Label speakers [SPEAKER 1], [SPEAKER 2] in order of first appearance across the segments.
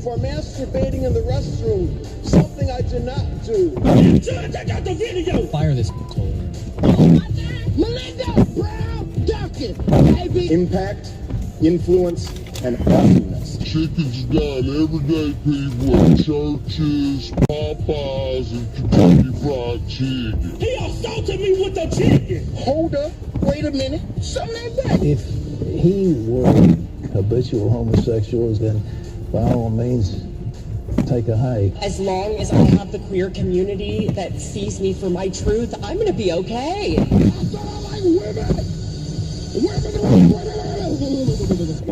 [SPEAKER 1] for masturbating in the restroom, something I did not do.
[SPEAKER 2] Check out the video.
[SPEAKER 3] Fire this Nicole.
[SPEAKER 1] Melinda Brown Duncan, baby.
[SPEAKER 4] Impact, influence, and awesomeness.
[SPEAKER 5] Chicken's got everyday people at churches, Popeyes, and Kentucky Fried Chicken.
[SPEAKER 2] He assaulted me with the chicken.
[SPEAKER 1] Hold up, wait a minute, something ain't right.
[SPEAKER 6] If he were habitual homosexuals, then by all means, take a hike.
[SPEAKER 7] As long as I have the queer community that sees me for my truth, I'm going to be okay.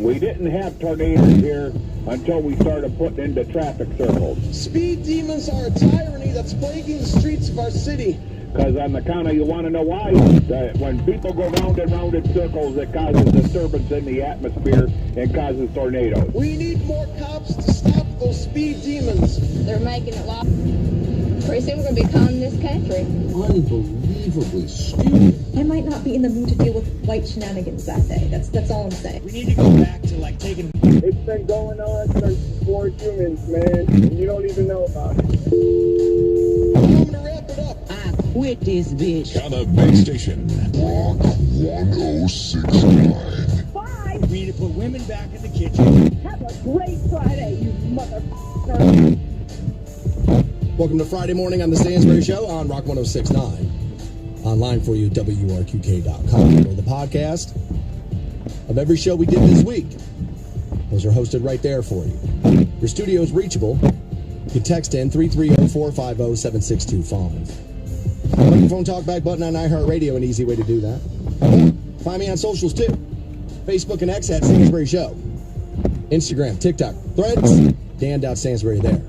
[SPEAKER 8] We didn't have tornadoes here until we started putting into traffic circles.
[SPEAKER 1] Speed demons are a tyranny that's plaguing the streets of our city.
[SPEAKER 8] Because on the counter, you want to know why? When people go round and round in circles, it causes disturbance in the atmosphere and causes tornadoes.
[SPEAKER 1] We need more cops to stop those speed demons.
[SPEAKER 9] They're making it law. Pretty soon we're going to be calling this country.
[SPEAKER 4] Unbelievably stupid.
[SPEAKER 10] I might not be in the mood to deal with white shenanigans that day. That's all I'm saying.
[SPEAKER 3] We need to go back to like taking.
[SPEAKER 8] It's been going on since before humans, man. And you don't even know about it.
[SPEAKER 1] I'm going to wrap it up.
[SPEAKER 7] I quit this bitch.
[SPEAKER 5] On the base station, Rock 1069.
[SPEAKER 10] Bye.
[SPEAKER 3] We need to put women back in the kitchen.
[SPEAKER 10] Have a great Friday, you motherfucker.
[SPEAKER 11] Welcome to Friday morning on the Stansbury Show on Rock 1069. Online for you, WRQK.com, or the podcast of every show we did this week. Those are hosted right there for you. Your studio is reachable. You can text in 330-450-7625. Microphone talkback button on iHeartRadio, an easy way to do that. Find me on socials too. Facebook and X at Stansbury Show. Instagram, TikTok, Threads, Dan.Stansbury there.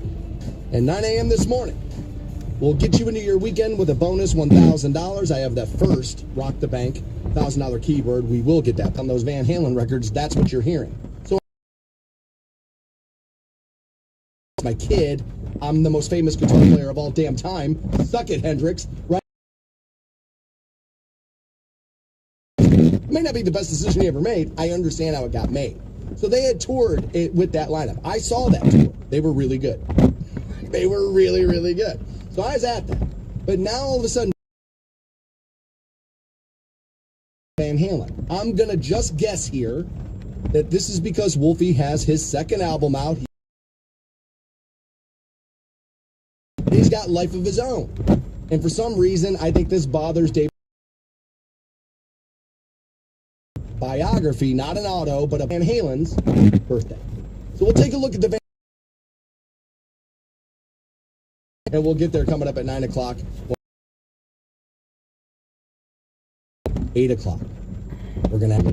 [SPEAKER 11] And 9 a.m. this morning, we'll get you into your weekend with a bonus $1,000. I have that first Rock the Bank $1,000 keyword. We will get that on those Van Halen records. That's what you're hearing. So, my kid, I'm the most famous guitar player of all damn time. Suck it, Hendrix. Right? It may not be the best decision he ever made. I understand how it got made. So they had toured it with that lineup. I saw that tour. They were really good. They were really, really good. So I was at that. But now all of a sudden, Van Halen. I'm going to just guess here that this is because Wolfie has his second album out. He's got life of his own. And for some reason, I think this bothers Dave. Biography, not an auto, but a Van Halen's birthday. So we'll take a look at the Van. And we'll get there coming up at 9 o'clock. 8 o'clock. We're going to have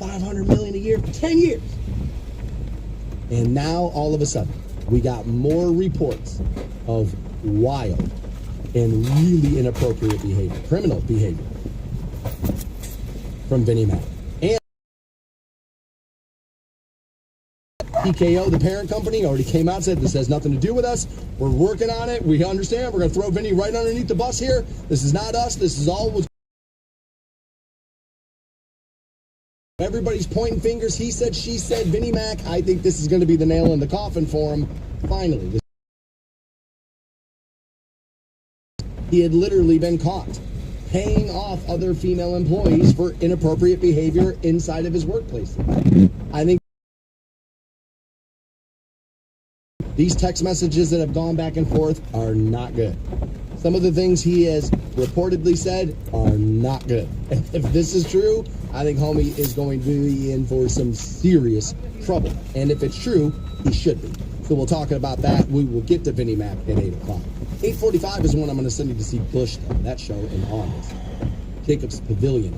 [SPEAKER 11] $500 million a year for 10 years. And now, all of a sudden, we got more reports of wild and really inappropriate behavior, criminal behavior, from Vinnie Mac. And TKO, the parent company, already came out and said this has nothing to do with us. We're working on it. We understand. We're going to throw Vinnie right underneath the bus here. This is not us. This is all what's... Everybody's pointing fingers. He said, she said, Vinnie Mac. I think this is going to be the nail in the coffin for him. Finally. He had literally been caught paying off other female employees for inappropriate behavior inside of his workplace. I think these text messages that have gone back and forth are not good. Some of the things he has reportedly said are not good. If this is true, I think homie is going to be in for some serious trouble. And if it's true, he should be. So we'll talk about that. We will get to Vinnie Mac at 8 o'clock. 8:45 is when I'm going to send you to see Bush, though. That show in August. Jacobs Pavilion.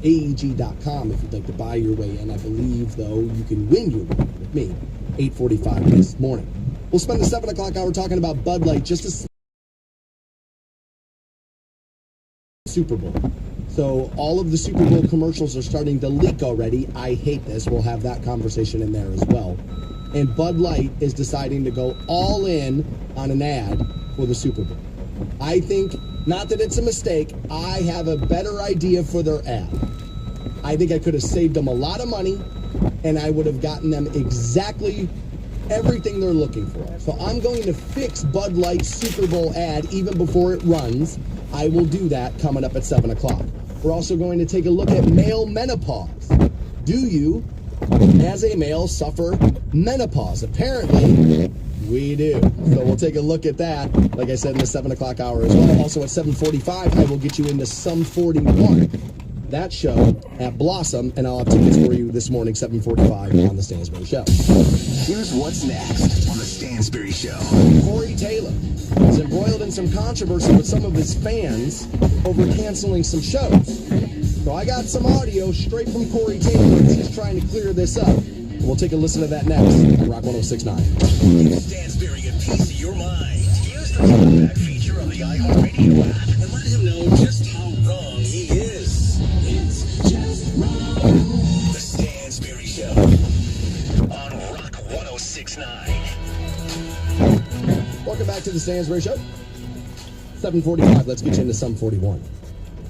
[SPEAKER 11] AEG.com if you'd like to buy your way in. I believe, though, you can win your way with me. 8:45 this morning. We'll spend the 7 o'clock hour talking about Bud Light just a Super Bowl. So all of the Super Bowl commercials are starting to leak already. I hate this. We'll have that conversation in there as well. And Bud Light is deciding to go all in on an ad for the Super Bowl. I think, not that it's a mistake, I have a better idea for their ad. I think I could have saved them a lot of money, and I would have gotten them exactly everything they're looking for. So I'm going to fix Bud Light's Super Bowl ad even before it runs. I will do that coming up at 7 o'clock. We're also going to take a look at male menopause. Do you, as a male, suffer menopause? Apparently, we do. So we'll take a look at that, like I said, in the 7 o'clock hour as well. Also at 7:45, I will get you into Sum 41. That show at Blossom, and I'll have tickets for you this morning, 7:45 on the Stansbury Show.
[SPEAKER 12] Here's what's next on the Stansbury Show.
[SPEAKER 11] Corey Taylor is embroiled in some controversy with some of his fans over canceling some shows. So I got some audio straight from Corey Taylor as he's trying to clear this up. We'll take a listen to that next on Rock 106.9.
[SPEAKER 12] Stansbury, a piece of your mind. Use the playback feature on the iHeartRadio app and let him know just how wrong he is. It's just wrong. The Stansbury Show on Rock 106.9.
[SPEAKER 11] Welcome back to the Stansbury Show. 7:45. Let's get you into Sum 41.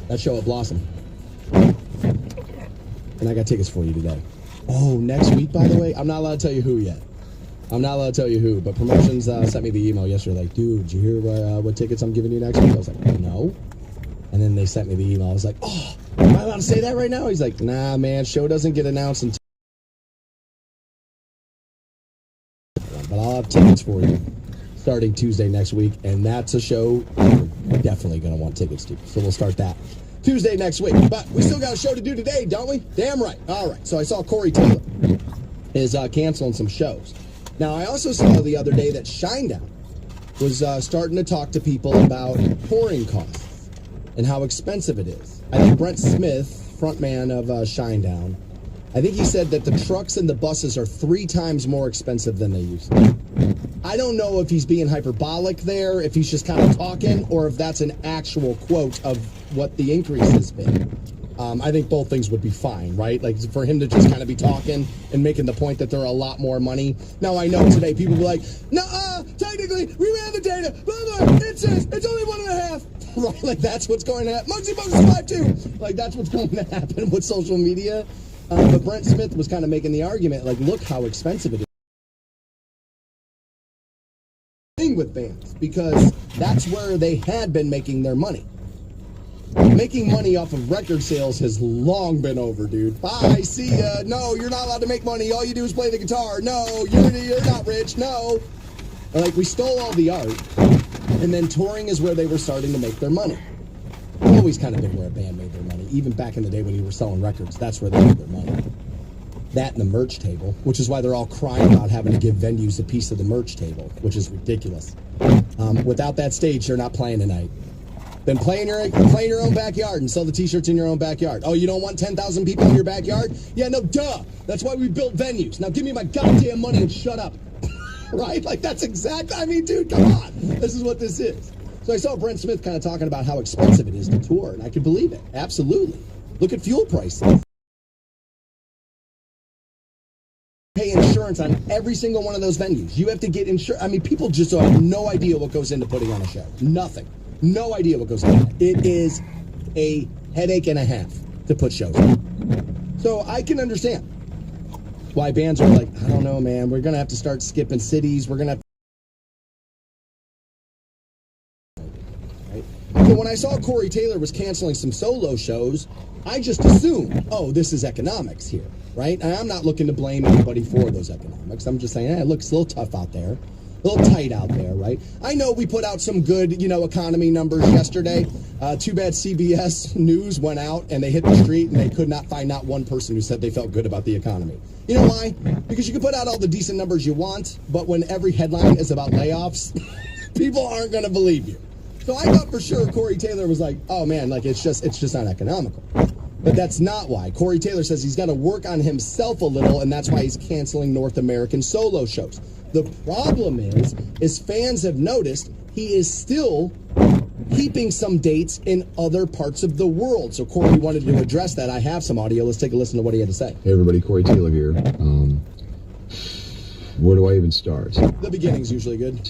[SPEAKER 11] That show at Blossom. And I got tickets for you today. Oh, next week, by the way, I'm not allowed to tell you who yet. I'm not allowed to tell you who, but Promotions sent me the email yesterday like, dude, did you hear what tickets I'm giving you next week? I was like, no. And then they sent me the email. I was like, oh, am I allowed to say that right now? He's like, nah, man, show doesn't get announced until... But I'll have tickets for you starting Tuesday next week, and that's a show you're definitely going to want tickets to. So we'll start that Tuesday next week. But we still got a show to do today, don't we? Damn right. All right. So I saw Corey Taylor is canceling some shows. Now, I also saw the other day that Shinedown was starting to talk to people about touring costs and how expensive it is. I think Brent Smith, frontman of Shinedown, I think he said that the trucks and the buses are 3 times more expensive than they used to be. I don't know if he's being hyperbolic there, if he's just kind of talking, or if that's an actual quote of what the increase has been. I think both things would be fine, right? Like, for him to just kind of be talking and making the point that there are a lot more money. Now, I know today people will be like, nah, technically, we ran the data, blah, blah, it says it's only 1.5. Right? Like, that's what's going to happen. Muggsy Bogues is 5 too. Like, that's what's going to happen with social media. But Brent Smith was kind of making the argument, like, look how expensive it is with bands, because that's where they had been making their money. Making money off of record sales has long been over, dude. Bye, see ya. No, you're not allowed to make money. All you do is play the guitar. No, you're not rich. No. Like, we stole all the art, and then touring is where they were starting to make their money. It's always kind of been where a band made their money. Even back in the day when you were selling records, that's where they made their money. That and the merch table, which is why they're all crying about having to give venues a piece of the merch table, which is ridiculous. Without that stage, they're not playing tonight. Then play in your own backyard and sell the t-shirts in your own backyard. Oh, you don't want 10,000 people in your backyard? Yeah, no, duh. That's why we built venues. Now give me my goddamn money and shut up. Right? Like, that's exactly, I mean, dude, come on. This is what this is. So I saw Brent Smith kind of talking about how expensive it is to tour, and I could believe it. Absolutely. Look at fuel prices. Pay insurance on every single one of those venues. You have to get insurance. I mean, people just have no idea what goes into putting on a show. Nothing. No idea what goes into it. It is a headache and a half to put shows on. So I can understand why bands are like, I don't know, man, we're going to have to start skipping cities. We're going to have So when I saw Corey Taylor was canceling some solo shows, I just assumed, oh, this is economics here, right? And I'm not looking to blame anybody for those economics. I'm just saying, it looks a little tough out there, a little tight out there, right? I know we put out some good, economy numbers yesterday. Too bad CBS News went out and they hit the street and they could not find not one person who said they felt good about the economy. You know why? Because you can put out all the decent numbers you want, but when every headline is about layoffs, people aren't going to believe you. So I thought for sure Corey Taylor was like, oh man, like it's just not economical. But that's not why. Corey Taylor says he's got to work on himself a little, and that's why he's canceling North American solo shows. The problem is fans have noticed he is still keeping some dates in other parts of the world. So Corey wanted to address that. I have some audio. Let's take a listen to what he had to say.
[SPEAKER 13] Hey everybody, Corey Taylor here. Where do I even start?
[SPEAKER 11] The beginning's usually good.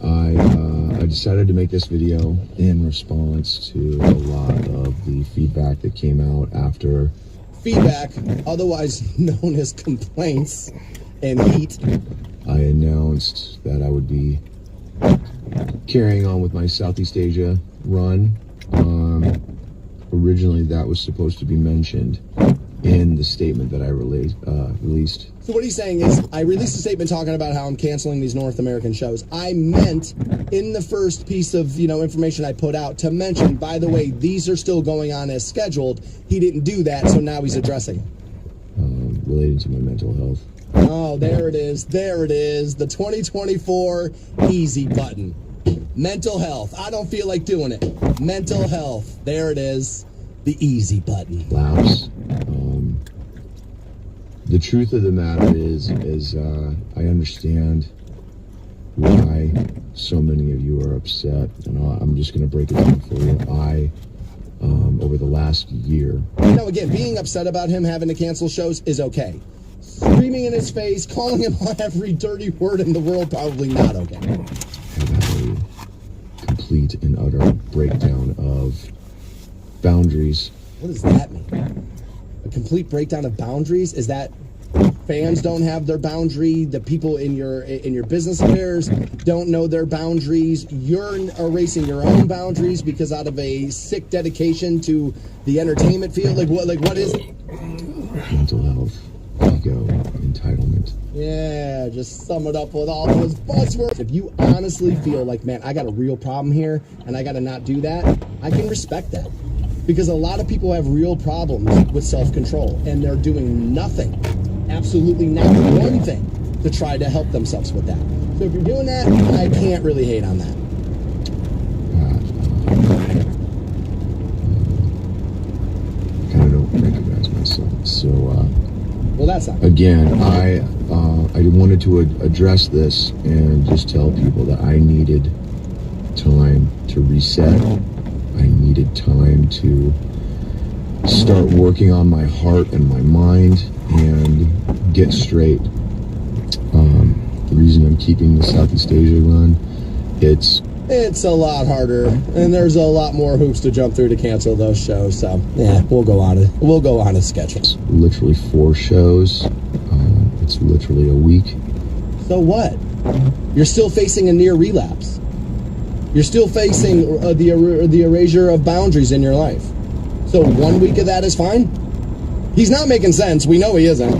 [SPEAKER 13] I decided to make this video in response to a lot of the feedback that came out after.
[SPEAKER 11] Feedback, otherwise known as complaints, and heat.
[SPEAKER 13] I announced that I would be carrying on with my Southeast Asia run. Originally, that was supposed to be mentioned in the statement that I released.
[SPEAKER 11] So what he's saying is, I released a statement talking about how I'm canceling these North American shows. I meant in the first piece of, information I put out to mention, by the way, these are still going on as scheduled. He didn't do that, so now he's addressing it.
[SPEAKER 13] Relating to my mental health.
[SPEAKER 11] Oh, there it is. There it is. The 2024 easy button. Mental health. I don't feel like doing it. Mental health. There it is. The easy button.
[SPEAKER 13] Lapse. The truth of the matter is I understand why so many of you are upset, and I'm just going to break it down for you. Over the last year.
[SPEAKER 11] Now, again, being upset about him having to cancel shows is okay. Screaming in his face, calling him on every dirty word in the world, probably not okay.
[SPEAKER 13] I've had a complete and utter breakdown of boundaries.
[SPEAKER 11] What does that mean? A complete breakdown of boundaries? Is that fans don't have their boundary? The people in your business affairs don't know their boundaries? You're erasing your own boundaries because out of a sick dedication to the entertainment field? Like what is it?
[SPEAKER 13] Mental health, ego, entitlement.
[SPEAKER 11] Yeah, just sum it up with all those buzzwords. If you honestly feel like, man, I got a real problem here and I got to not do that, I can respect that. Because a lot of people have real problems with self-control and they're doing nothing, absolutely not one thing, to try to help themselves with that. So if you're doing that, I can't really hate on that.
[SPEAKER 13] Kind of don't recognize myself. So,
[SPEAKER 11] well, that's not
[SPEAKER 13] again, I wanted to address this and just tell people that I needed time to reset. I needed time to start working on my heart and my mind and get straight. The reason I'm keeping the Southeast Asia run, it's
[SPEAKER 11] a lot harder, and there's a lot more hoops to jump through to cancel those shows. So yeah, we'll go on a schedule.
[SPEAKER 13] Literally 4 shows. It's literally a week.
[SPEAKER 11] So what? You're still facing a near relapse. You're still facing the erasure of boundaries in your life. So 1 week of that is fine? He's not making sense. We know he isn't.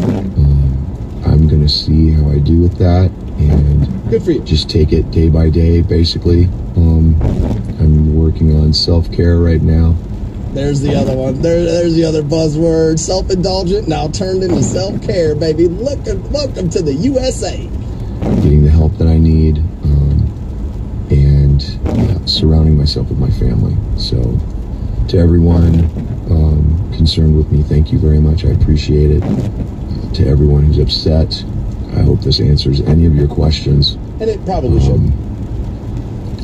[SPEAKER 13] I'm going to see how I do with that and
[SPEAKER 11] good for you.
[SPEAKER 13] Just take it day by day, basically. I'm working on self-care right now.
[SPEAKER 11] There's the other one. There's the other buzzword. Self-indulgent now turned into self-care, baby. Welcome to the USA.
[SPEAKER 13] Getting the help that I need. And surrounding myself with my family. So to everyone concerned with me, thank you very much. I appreciate it. To everyone who's upset, I hope this answers any of your questions.
[SPEAKER 11] And it probably should.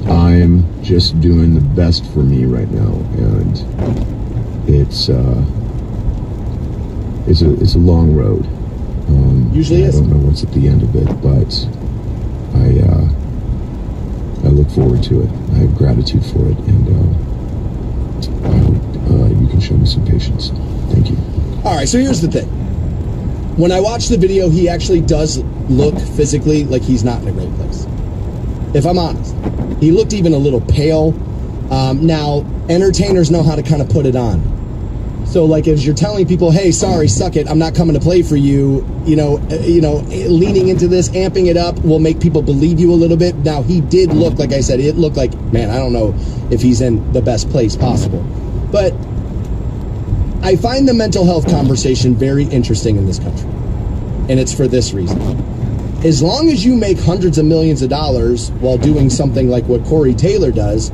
[SPEAKER 13] I'm just doing the best for me right now, and it's a long road.
[SPEAKER 11] Usually is.
[SPEAKER 13] I don't know what's at the end of it, but I look forward to it. I have gratitude for it, and I hope you can show me some patience. Thank you.
[SPEAKER 11] All right, so here's the thing. When I watch the video, he actually does look physically like he's not in a great place. If I'm honest. He looked even a little pale. Now, entertainers know how to kind of put it on. So, like, as you're telling people, hey, sorry, suck it, I'm not coming to play for you, leaning into this, amping it up will make people believe you a little bit. Now, he did look, like I said, it looked like, man, I don't know if he's in the best place possible. But I find the mental health conversation very interesting in this country. And it's for this reason. As long as you make hundreds of millions of dollars while doing something like what Corey Taylor does,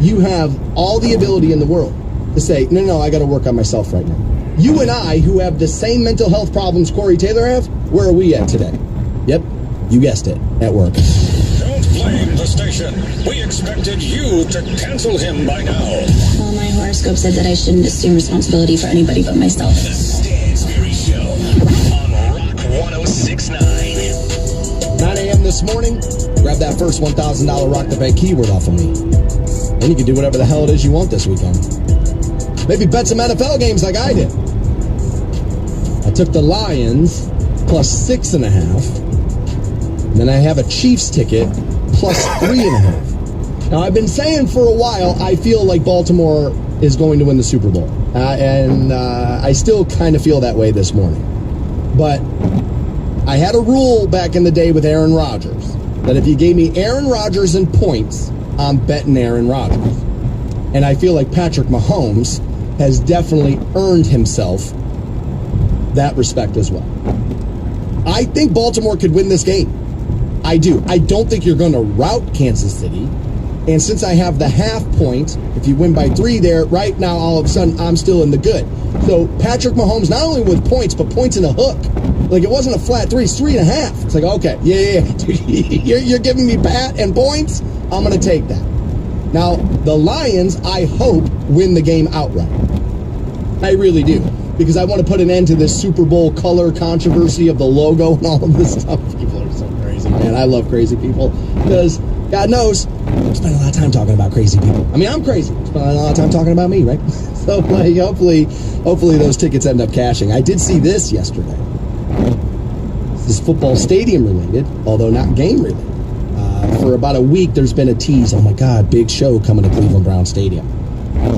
[SPEAKER 11] you have all the ability in the world to say, no, I got to work on myself right now. You and I, who have the same mental health problems Corey Taylor have, where are we at today? Yep, you guessed it, at work.
[SPEAKER 12] Don't blame the station. We expected you to cancel him by now.
[SPEAKER 14] Well, my horoscope said that I shouldn't assume responsibility for anybody but myself.
[SPEAKER 12] The Stansberry Show on Rock 106.9.
[SPEAKER 11] 9 a.m. this morning, grab that first $1,000 Rock the Bank keyword off of me. And you can do whatever the hell it is you want this weekend. Maybe bet some NFL games like I did. I took the Lions plus 6.5. And then I have a Chiefs ticket plus 3.5. Now, I've been saying for a while, I feel like Baltimore is going to win the Super Bowl. And I still kind of feel that way this morning. But I had a rule back in the day with Aaron Rodgers that if you gave me Aaron Rodgers and points, I'm betting Aaron Rodgers. And I feel like Patrick Mahomes has definitely earned himself that respect as well. I think Baltimore could win this game. I do. I don't think you're going to rout Kansas City. And since I have the half point, if you win by 3 there, right now all of a sudden I'm still in the good. So Patrick Mahomes, not only with points, but points in a hook. Like it wasn't a flat 3, it's 3.5. It's like, okay, yeah. You're giving me Pat and points? I'm going to take that. Now, the Lions, I hope, win the game outright. I really do. Because I want to put an end to this Super Bowl color controversy of the logo and all of this stuff. People are so crazy, man. I love crazy people. Because, God knows, I spend a lot of time talking about crazy people. I mean, I'm crazy. I spend a lot of time talking about me, right? So, like, hopefully those tickets end up cashing. I did see this yesterday. This is football stadium related, although not game related. For about a week, there's been a tease. Oh, my God, big show coming to Cleveland Brown Stadium.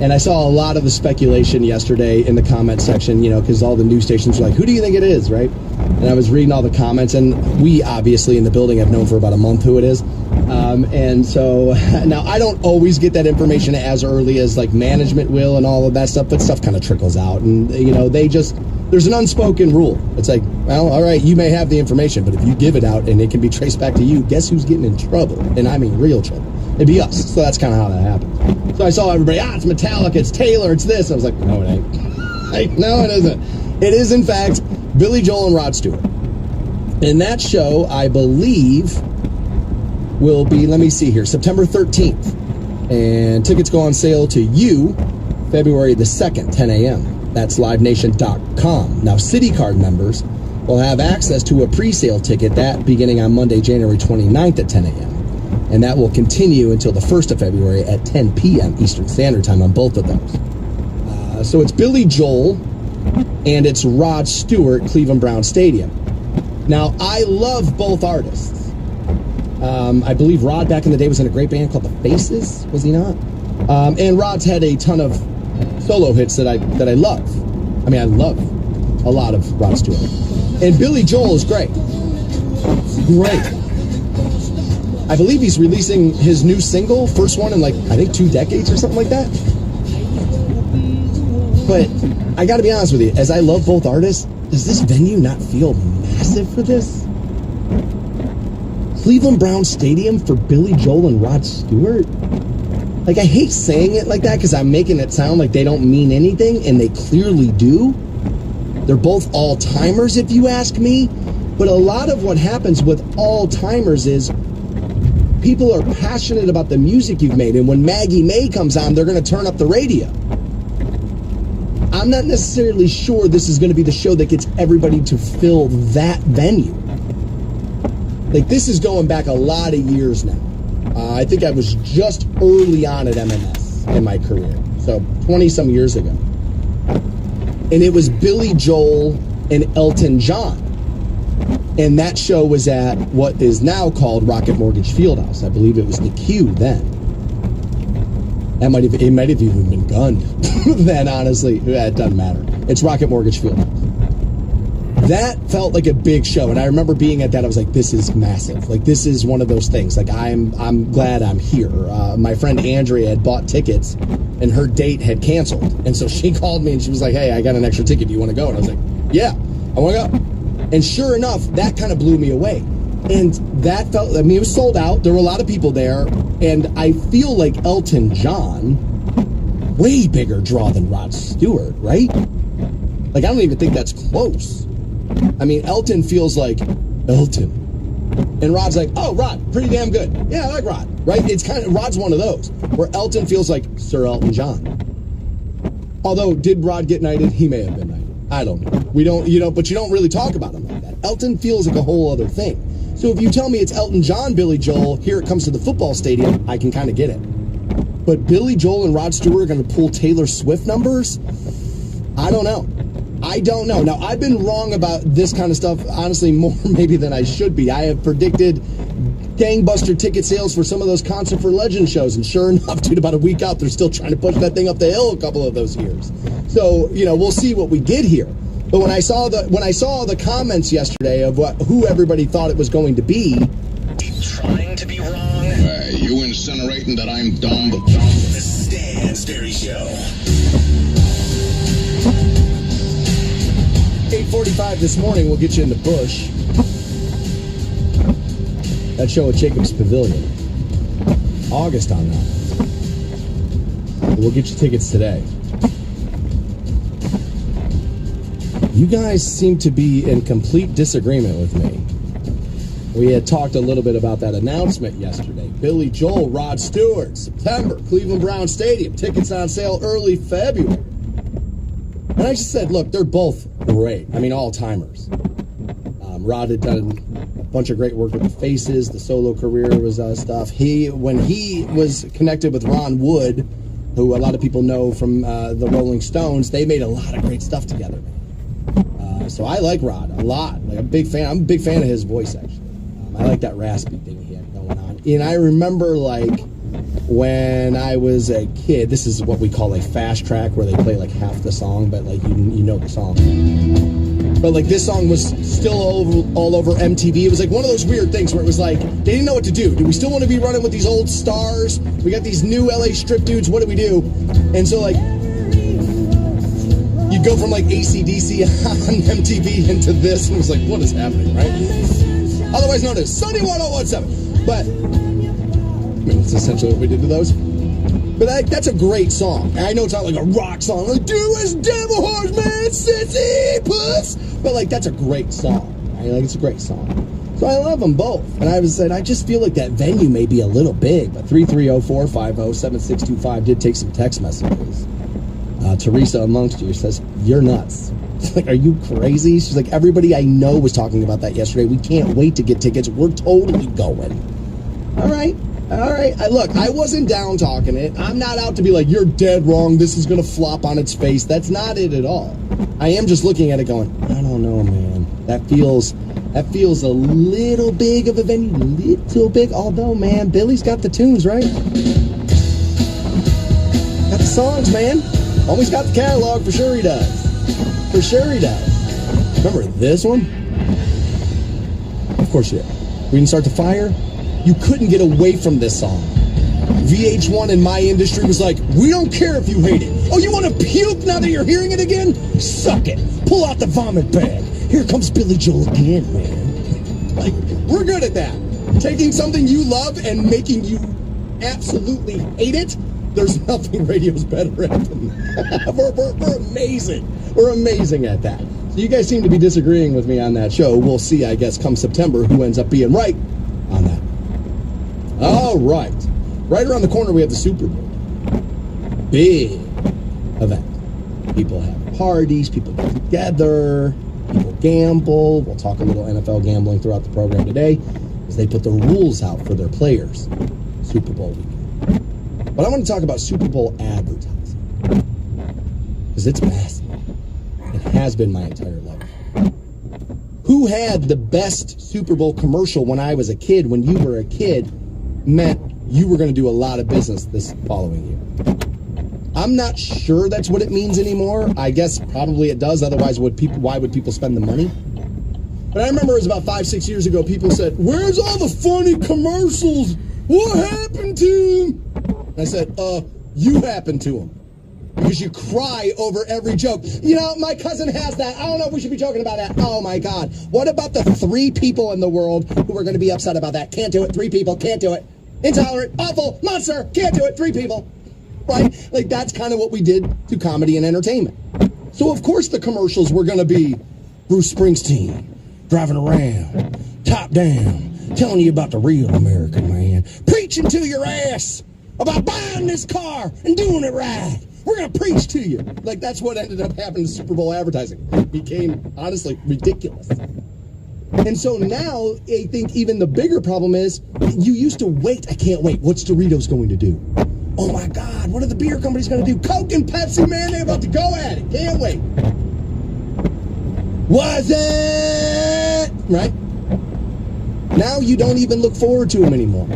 [SPEAKER 11] And I saw a lot of the speculation yesterday in the comment section, you know, because all the news stations were like, who do you think it is, right? And I was reading all the comments, and we obviously in the building have known for about a month who it is. And so now I don't always get that information as early as like management will and all of that stuff, but stuff kind of trickles out. And, you know, there's an unspoken rule. It's like, well, all right, you may have the information, but if you give it out and it can be traced back to you, guess who's getting in trouble? And I mean real trouble. It'd be us. So that's kind of how that happens. So I saw everybody, it's Metallica, it's Taylor, it's this. I was like, no, it ain't. No, it isn't. It is, in fact, Billy Joel and Rod Stewart. And that show, I believe, will be, let me see here, September 13th. And tickets go on sale to you February the 2nd, 10 a.m. That's livenation.com. Now, CityCard members will have access to a pre-sale ticket that beginning on Monday, January 29th at 10 a.m. And that will continue until the 1st of February at 10 p.m. Eastern Standard Time on both of those. So it's Billy Joel and it's Rod Stewart, Cleveland Brown Stadium. Now, I love both artists. I believe Rod back in the day was in a great band called The Faces, was he not? And Rod's had a ton of solo hits that I love. I mean, I love a lot of Rod Stewart. And Billy Joel is great. Great. I believe he's releasing his new single, first one in like, I think 2 decades or something like that. But I gotta be honest with you, as I love both artists, does this venue not feel massive for this? Cleveland Brown Stadium for Billy Joel and Rod Stewart? Like, I hate saying it like that because I'm making it sound like they don't mean anything, and they clearly do. They're both all-timers, if you ask me. But a lot of what happens with all-timers is people are passionate about the music you've made, and when Maggie May comes on, they're going to turn up the radio. I'm not necessarily sure this is going to be the show that gets everybody to fill that venue. Like, this is going back a lot of years now. I think I was just early on at MMS in my career, so 20-some years ago. And it was Billy Joel and Elton John. And that show was at what is now called Rocket Mortgage Fieldhouse. I believe it was the Q then. It might have even been gunned then, honestly. It doesn't matter. It's Rocket Mortgage Fieldhouse. That felt like a big show, and I remember being at that. I was like, "This is massive! Like, this is one of those things. Like, I'm glad I'm here." My friend Andrea had bought tickets, and her date had canceled, and so she called me and she was like, "Hey, I got an extra ticket. Do you want to go?" And I was like, "Yeah, I want to go." And sure enough, that kind of blew me away. And that felt, I mean, it was sold out. There were a lot of people there, and I feel like Elton John, way bigger draw than Rod Stewart, right? Like, I don't even think that's close. I mean, Elton feels like Elton. And Rod's like, oh, Rod, pretty damn good. Yeah, I like Rod, right? It's kind of, Rod's one of those, where Elton feels like Sir Elton John. Although, did Rod get knighted? He may have been knighted. I don't know. We don't, but you don't really talk about him like that. Elton feels like a whole other thing. So if you tell me it's Elton John, Billy Joel, here it comes to the football stadium, I can kind of get it. But Billy Joel and Rod Stewart are going to pull Taylor Swift numbers? I don't know. I don't know. Now, I've been wrong about this kind of stuff, honestly, more maybe than I should be. I have predicted gangbuster ticket sales for some of those Concert for Legend shows, and sure enough, dude, about a week out, they're still trying to push that thing up the hill a couple of those years. So, we'll see what we get here. But when I saw the comments yesterday of who everybody thought it was going to be,
[SPEAKER 12] Trying to be wrong.
[SPEAKER 5] You incinerating that I'm dumb?
[SPEAKER 12] The Stansberry Show.
[SPEAKER 11] 8:45 this morning, we'll get you in the bush. That show at Jacobs Pavilion. August on that. We'll get you tickets today. You guys seem to be in complete disagreement with me. We had talked a little bit about that announcement yesterday. Billy Joel, Rod Stewart, September, Cleveland Brown Stadium. Tickets on sale early February. And I just said, look, they're both great. I mean, all-timers. Rod had done a bunch of great work with the Faces. The solo career was stuff. When he was connected with Ron Wood, who a lot of people know from the Rolling Stones, they made a lot of great stuff together. So I like Rod a lot. Like, I'm a big fan of his voice, actually. I like that raspy thing he had going on. And I remember, like, when I was a kid, this is what we call a fast track, where they play like half the song, but like you know the song. But like this song was still all over MTV. It was like one of those weird things where it was like they didn't know what to do. Do we still want to be running with these old stars? We got these new LA strip dudes. What do we do? And so like you go from like AC/DC on MTV into this, and it was like, what is happening, right? Otherwise known as Sunny 1017. But I mean, it's essentially what we did to those. But that's a great song. And I know it's not like a rock song, like, do as devil horse, man, sissy puss. But like, that's a great song. Right? Like, it's a great song. So I love them both. And I just feel like that venue may be a little big. But 330-450-7625 did take some text messages. Teresa amongst you says, you're nuts. Like, are you crazy? She's like, everybody I know was talking about that yesterday. We can't wait to get tickets. We're totally going. All right. Look, I wasn't down talking it. I'm not out to be like, you're dead wrong. This is going to flop on its face. That's not it at all. I am just looking at it going, I don't know, man. That feels a little big of a venue. Little big. Although, man, Billy's got the tunes, right? Got the songs, man. Always got the catalog. For sure he does. For sure he does. Remember this one? Of course you did. We didn't start the fire. You couldn't get away from this song. VH1 in my industry was like, we don't care if you hate it. Oh, you want to puke now that you're hearing it again? Suck it. Pull out the vomit bag. Here comes Billy Joel again, man. Like, we're good at that. Taking something you love and making you absolutely hate it. There's nothing radio's better at than that. We're amazing. We're amazing at that. So you guys seem to be disagreeing with me on that show. We'll see, I guess, come September, who ends up being right on that. All right. Right around the corner, we have the Super Bowl. Big event. People have parties. People get together. People gamble. We'll talk a little NFL gambling throughout the program today as they put the rules out for their players. Super Bowl weekend. But I want to talk about Super Bowl advertising. Because it's massive. It has been my entire life. Who had the best Super Bowl commercial when I was a kid, when you were a kid, meant you were going to do a lot of business this following year. I'm not sure that's what it means anymore. I guess probably it does. Otherwise, why would people spend the money? But I remember it was about 5-6 years ago, people said, where's all the funny commercials? What happened to them? And I said, you happened to them. Because you cry over every joke. You know, my cousin has that. I don't know if we should be joking about that. Oh, my God. What about the 3 people in the world who are going to be upset about that? Can't do it. 3 people. Can't do it. Intolerant. Awful. Monster. Can't do it. 3 people. Right? Like, that's kind of what we did to comedy and entertainment. So, of course, the commercials were going to be Bruce Springsteen driving around, top down, telling you about the real American man, preaching to your ass about buying this car and doing it right. We're going to preach to you. Like, that's what ended up happening to Super Bowl advertising. It became, honestly, ridiculous. And so now, I think even the bigger problem is, you used to wait. I can't wait. What's Doritos going to do? Oh, my God. What are the beer companies going to do? Coke and Pepsi, man, they're about to go at it. Can't wait. Was it? Right? Now you don't even look forward to them anymore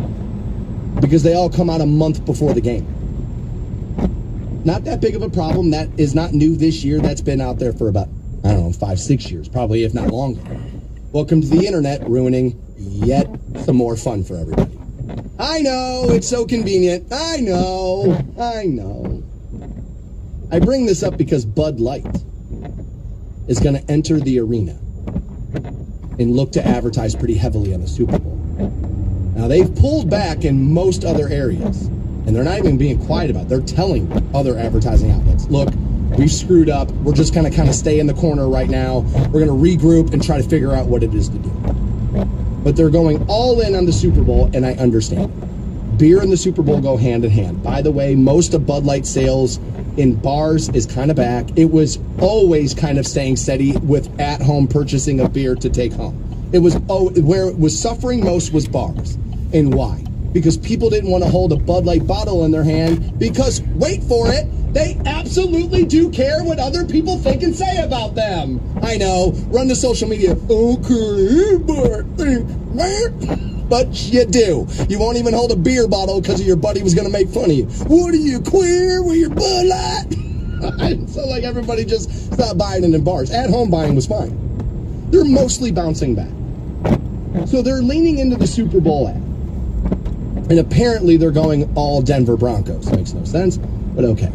[SPEAKER 11] because they all come out a month before the game. Not that big of a problem. That is not new this year. That's been out there for about, 5-6 years, probably, if not longer. Welcome to the internet, ruining yet some more fun for everybody. I know, it's so convenient. I know. I bring this up because Bud Light is going to enter the arena and look to advertise pretty heavily on the Super Bowl. Now, they've pulled back in most other areas, and they're not even being quiet about it. They're telling other advertising outlets, look, we've screwed up. We're just going to kind of stay in the corner right now. We're going to regroup and try to figure out what it is to do. But they're going all in on the Super Bowl, and I understand. Beer and the Super Bowl go hand in hand. By the way, most of Bud Light sales in bars is kind of back. It was always kind of staying steady with at-home purchasing of beer to take home. It was where it was suffering most was bars. And why? Because people didn't want to hold a Bud Light bottle in their hand because, wait for it, they absolutely do care what other people think and say about them. I know, run to social media. Okay, but you do. You won't even hold a beer bottle because your buddy was going to make fun of you. What are you, queer with your Bud Light? So like everybody just stopped buying it in bars. At-home buying was fine. They're mostly bouncing back. So they're leaning into the Super Bowl ad. And apparently they're going all Denver Broncos. Makes no sense, but okay.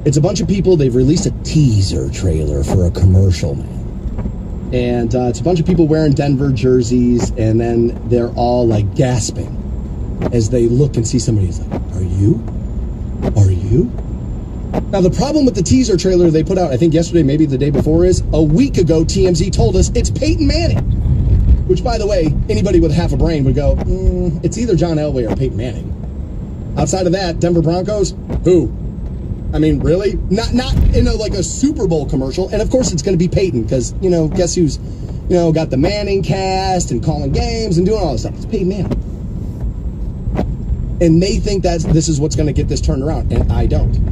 [SPEAKER 11] It's a bunch of people. They've released a teaser trailer for a commercial, man. And it's a bunch of people wearing Denver jerseys, and then they're all like gasping as they look and see somebody who's like, are you? Are you? Now, the problem with the teaser trailer they put out, I think yesterday, maybe the day before, is a week ago, TMZ told us it's Peyton Manning. Which, by the way, anybody with half a brain would go, it's either John Elway or Peyton Manning. Outside of that, Denver Broncos, who? I mean, really? Not in like a Super Bowl commercial. And of course it's going to be Peyton because, guess who's, got the Manning cast and calling games and doing all this stuff. It's Peyton Manning. And they think this is what's going to get this turned around. And I don't.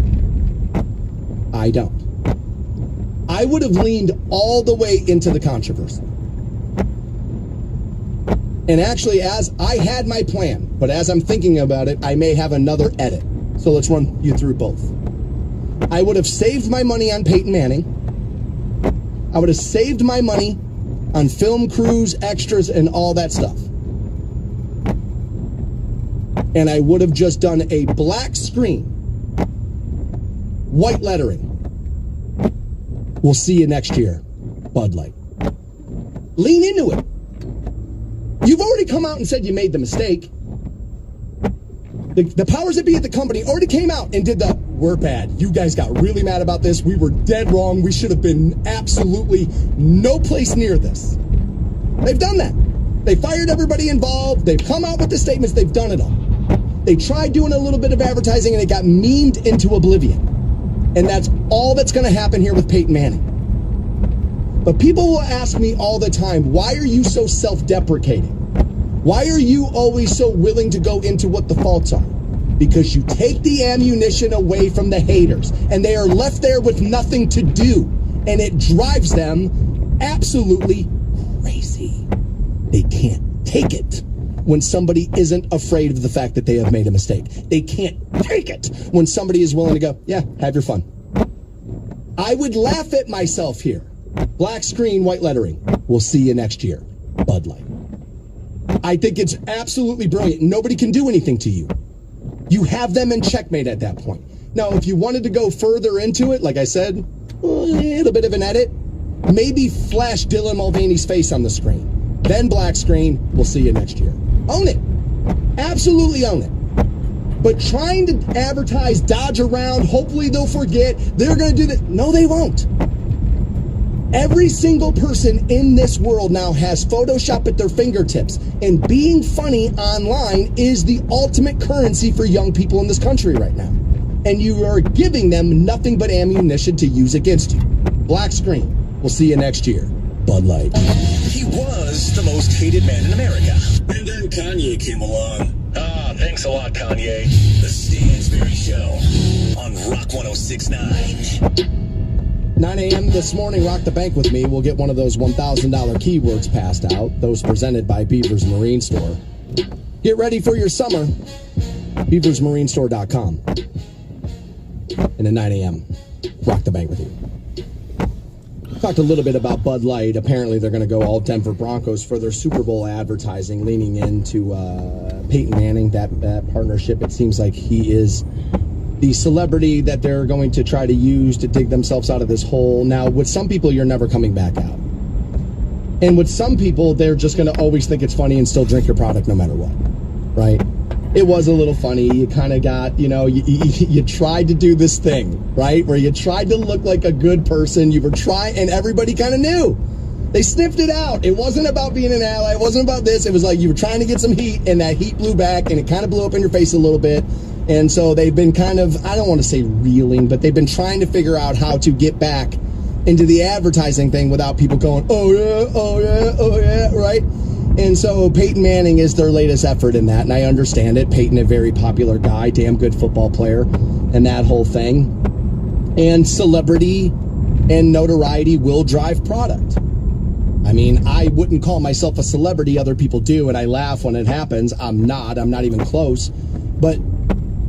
[SPEAKER 11] I would have leaned all the way into the controversy. And actually, as I had my plan, but as I'm thinking about it, I may have another edit. So let's run you through both. I would have saved my money on Peyton Manning. I would have saved my money on film crews, extras, and all that stuff. And I would have just done a black screen, white lettering. We'll see you next year, Bud Light. Lean into it. You've already come out and said you made the mistake. The powers that be at the company already came out and did we're bad. You guys got really mad about this. We were dead wrong. We should have been absolutely no place near this. They've done that. They fired everybody involved. They've come out with the statements. They've done it all. They tried doing a little bit of advertising and it got memed into oblivion. And that's all that's going to happen here with Peyton Manning. But people will ask me all the time, why are you so self-deprecating? Why are you always so willing to go into what the faults are? Because you take the ammunition away from the haters, and they are left there with nothing to do, and it drives them absolutely crazy. They can't take it when somebody isn't afraid of the fact that they have made a mistake. They can't take it when somebody is willing to go, yeah, have your fun. I would laugh at myself here. Black screen, white lettering. We'll see you next year. Bud Light. I think it's absolutely brilliant. Nobody can do anything to you. You have them in checkmate at that point. Now, if you wanted to go further into it, like I said, a little bit of an edit, maybe flash Dylan Mulvaney's face on the screen. Then black screen, we'll see you next year. Own it. Absolutely own it. But trying to advertise, dodge around, hopefully they'll forget, they're going to do that. No, they won't. Every single person in this world now has Photoshop at their fingertips, and being funny online is the ultimate currency for young people in this country right now. And you are giving them nothing but ammunition to use against you. Black screen. We'll see you next year. Bud Light.
[SPEAKER 12] He was the most hated man in America. And then Kanye came along. Thanks a lot, Kanye. The Stansberry Show on Rock 106.9.
[SPEAKER 11] 9 a.m. this morning, Rock the Bank with me. We'll get one of those $1,000 keywords passed out, those presented by Beavers Marine Store. Get ready for your summer. BeaversMarineStore.com. And at 9 a.m., Rock the Bank with you. Talked a little bit about Bud Light. Apparently, they're going to go all Denver Broncos for their Super Bowl advertising, leaning into Peyton Manning, that partnership. It seems like he is the celebrity that they're going to try to use to dig themselves out of this hole. Now, with some people, you're never coming back out. And with some people, they're just going to always think it's funny and still drink your product no matter what, right? It was a little funny. You kind of got, you tried to do this thing, right? Where you tried to look like a good person. You were trying, and everybody kind of knew. They sniffed it out. It wasn't about being an ally. It wasn't about this. It was like you were trying to get some heat, and that heat blew back, and it kind of blew up in your face a little bit. And so they've been kind of, I don't want to say reeling, but they've been trying to figure out how to get back into the advertising thing without people going, oh yeah, oh yeah, oh yeah, right? And so Peyton Manning is their latest effort in that, and I understand it. Peyton, a very popular guy, damn good football player, and that whole thing. And celebrity and notoriety will drive product. I mean, I wouldn't call myself a celebrity. Other people do, and I laugh when it happens. I'm not even close. But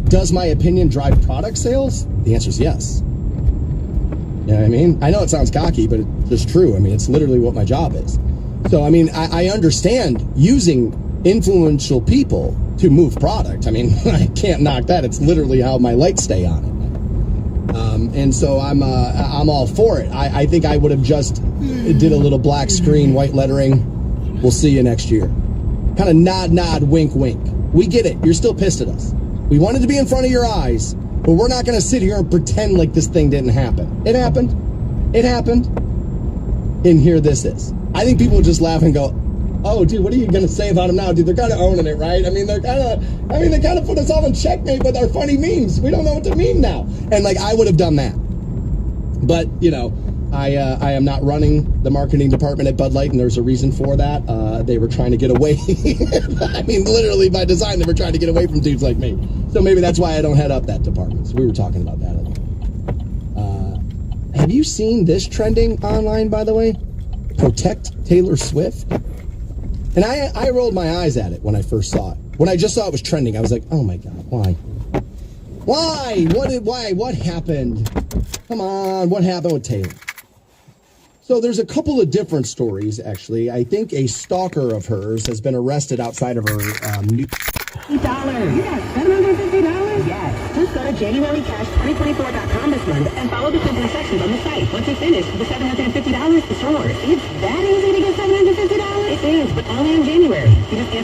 [SPEAKER 11] does my opinion drive product sales? The answer is yes. You know what I mean? I know it sounds cocky, but it's just true. I mean, it's literally what my job is. So, I mean, I understand using influential people to move product. I mean, I can't knock that. It's literally how my lights stay on it. And so I'm all for it. I think I would have just did a little black screen, white lettering. We'll see you next year. Kind of nod, wink, wink. We get it. You're still pissed at us. We wanted to be in front of your eyes, but we're not going to sit here and pretend like this thing didn't happen. It happened. It happened. And here this is. I think people just laugh and go, oh, dude, what are you going to say about them now? Dude, they're kind of owning it, right? I mean, they kind of put us all in checkmate with our funny memes. We don't know what to meme now. And, I would have done that. But, I am not running the marketing department at Bud Light, and there's a reason for that. They were trying to get away. I mean, literally by design, they were trying to get away from dudes like me. So maybe that's why I don't head up that department. So we were talking about that a little. Have you seen this trending online, by the way? Protect Taylor Swift. And I rolled my eyes at it when I first saw it. When I just saw it was trending, I was like, oh my God, why? Why? What happened? Come on, what happened with Taylor? So there's a couple of different stories, actually. I think a stalker of hers has been arrested outside of her new...
[SPEAKER 15] $50. You got $750? Yes. Just go to JanuaryCash2024.com this month and follow the simple instructions on the site. Once you're finished, the $750 is yours. It's that easy to get $750? It is, but only in January. You just answer